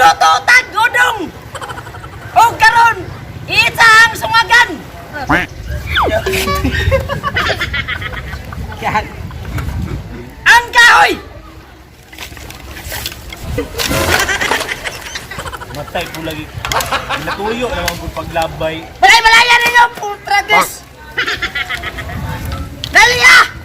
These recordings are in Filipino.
Nagluto-tag godong. O karon, isa ang sungagan. Ang kahoy. Matay ko lagi. Natuyo naman ko paglabay. Balay-balaya rin yung pultragus. Dali ah!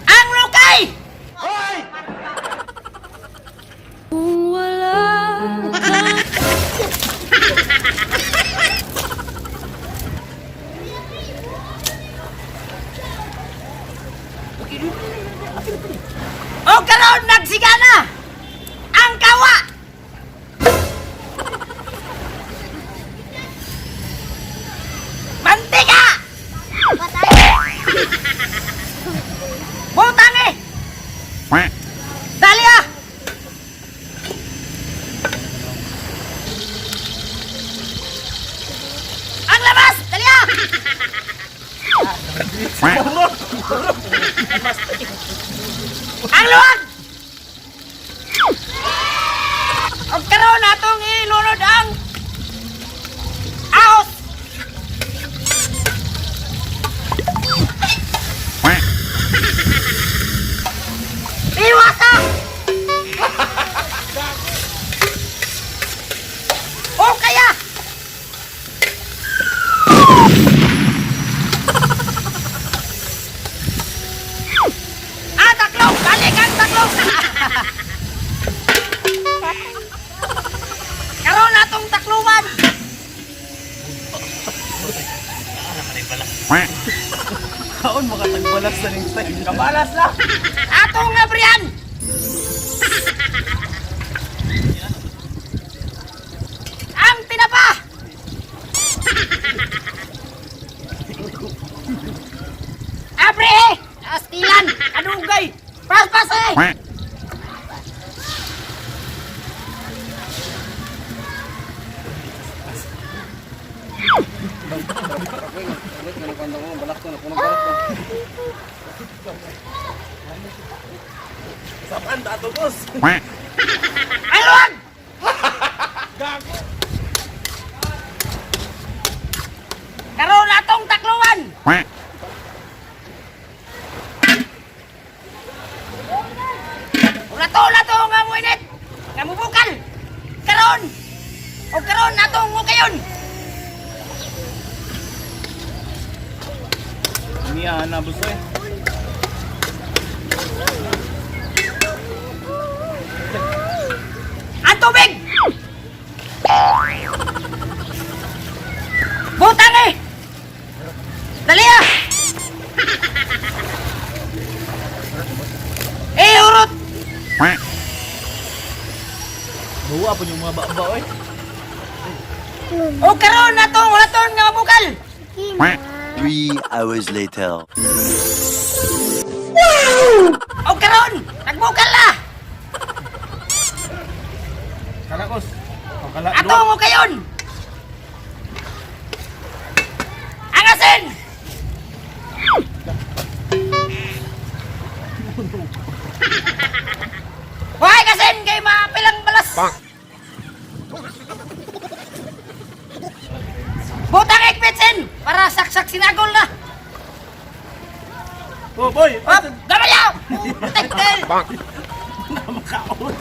Ang lukay! Hoy! O karon nagsigana! Ang kawa! Mantika! Butang eh! Dali ah! Ang labas! Dali ah! Ang luwag! O karon atong ilunod ang ahos! Iwasa! O kaya! Ah, taklong! Balik ang taklong! Karoon na tong takluman! Kaon makatagbalas na ning style. Kabalas na. Atong nga Brian! Ang tinapa! Abre! Astilan! Kadugay! Paspas eh! Sapan tato boss. Ay, luwag! Gago. Karoon na tong takluman! Ulato nga mo init! Nga mo bukal! Karoon! O karoon na tong mukayon! Niya na boss eh. Ang tubig! Butang eh! Dali ah! Urot! Buwa po yung mga baba eh. O karoon na tong ulaton nga mabukal! 3 hours later. O karoon! Nagbukal na! Kalakos. O kala. Ato mo kayon! Ang asin! Huwag asin kay mapilang balas! Butang ekpitsin! Para saksak sinagol na! Oh boy. Hop! Gamayaw! Tektel! Makaon.